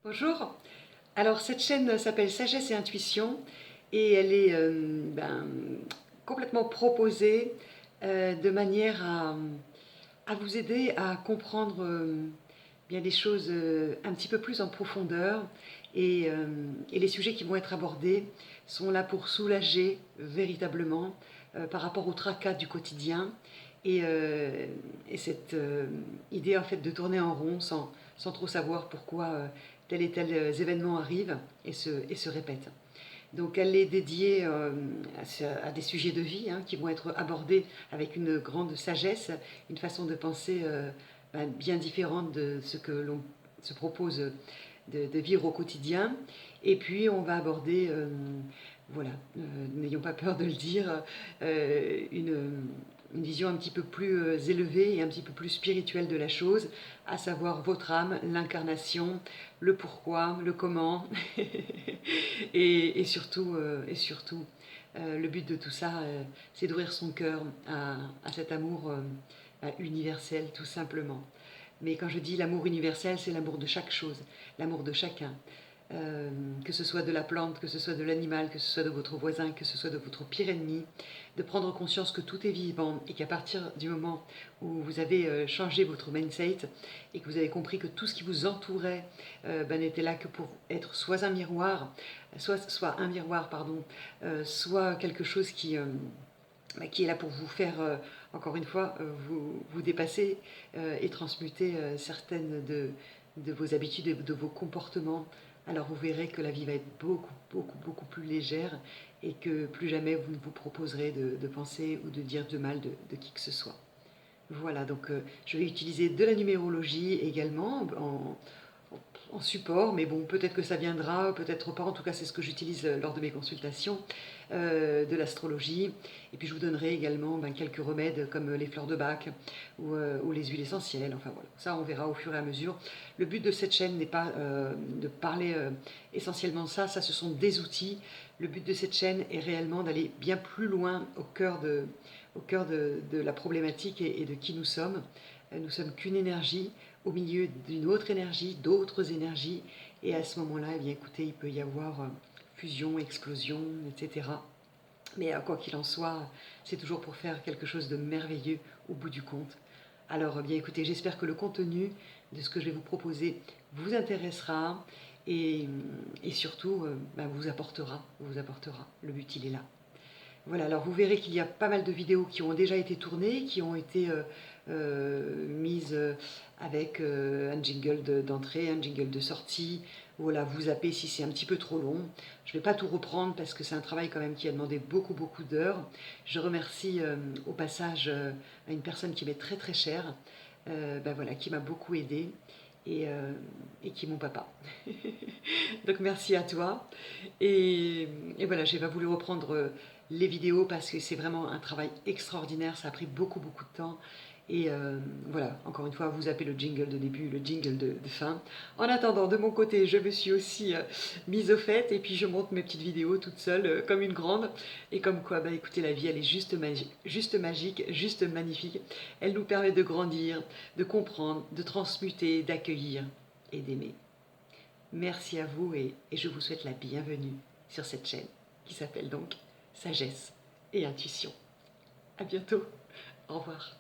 Bonjour, alors cette chaîne s'appelle Sagesse et Intuition et elle est complètement proposée de manière à vous aider à comprendre bien des choses un petit peu plus en profondeur et les sujets qui vont être abordés sont là pour soulager véritablement par rapport au tracas du quotidien et cette idée en fait de tourner en rond sans trop savoir pourquoi tel et tel événement arrive et se répète. Donc elle est dédiée à des sujets de vie qui vont être abordés avec une grande sagesse, une façon de penser bien différente de ce que l'on se propose de vivre au quotidien. Et puis on va aborder, voilà, n'ayons pas peur de le dire, une vision un petit peu plus élevée et un petit peu plus spirituelle de la chose, à savoir votre âme, l'incarnation, le pourquoi, le comment, et surtout, le but de tout ça, c'est d'ouvrir son cœur à cet amour universel, tout simplement. Mais quand je dis l'amour universel, c'est l'amour de chaque chose, l'amour de chacun. Que ce soit de la plante, que ce soit de l'animal, que ce soit de votre voisin, que ce soit de votre pire ennemi, de prendre conscience que tout est vivant et qu'à partir du moment où vous avez changé votre mindset et que vous avez compris que tout ce qui vous entourait n'était là que pour être soit un miroir, soit un miroir, pardon, soit quelque chose qui est là pour vous faire, encore une fois, vous dépasser et transmuter certaines de vos habitudes et de vos comportements. Alors vous verrez que la vie va être beaucoup, beaucoup, beaucoup plus légère et que plus jamais vous ne vous proposerez de penser ou de dire de mal de qui que ce soit. Voilà, donc je vais utiliser de la numérologie également en support, mais bon, peut-être que ça viendra, peut-être pas. En tout cas, c'est ce que j'utilise lors de mes consultations, de l'astrologie. Et puis, je vous donnerai également quelques remèdes comme les fleurs de Bach ou les huiles essentielles. Enfin, voilà, ça, on verra au fur et à mesure. Le but de cette chaîne n'est pas de parler essentiellement de ça. Ça, ce sont des outils. Le but de cette chaîne est réellement d'aller bien plus loin au cœur de la problématique et de qui nous sommes. Nous sommes qu'une énergie au milieu d'une autre énergie, d'autres énergies, et à ce moment-là, eh bien, écoutez, il peut y avoir fusion, explosion, etc. Mais quoi qu'il en soit, c'est toujours pour faire quelque chose de merveilleux au bout du compte. Alors, bien écoutez, j'espère que le contenu de ce que je vais vous proposer vous intéressera et surtout vous apportera. Le but, il est là. Voilà, alors vous verrez qu'il y a pas mal de vidéos qui ont déjà été tournées, qui ont été mises avec un jingle d'entrée, un jingle de sortie. Voilà, vous zappez si c'est un petit peu trop long. Je ne vais pas tout reprendre parce que c'est un travail quand même qui a demandé beaucoup, beaucoup d'heures. Je remercie au passage à une personne qui m'est très, très chère, voilà, qui m'a beaucoup aidée et qui est mon papa. Donc merci à toi. Et voilà, j'ai pas voulu reprendre les vidéos parce que c'est vraiment un travail extraordinaire, ça a pris beaucoup beaucoup de temps. Et voilà, encore une fois, vous appelez le jingle de début, le jingle de fin. En attendant, de mon côté, je me suis aussi mise au fait et puis je monte mes petites vidéos toute seule, comme une grande. Et comme quoi, écoutez, la vie, elle est juste magique, juste magnifique. Elle nous permet de grandir, de comprendre, de transmuter, d'accueillir et d'aimer. Merci à vous et je vous souhaite la bienvenue sur cette chaîne qui s'appelle donc Sagesse et Intuition. À bientôt. Au revoir.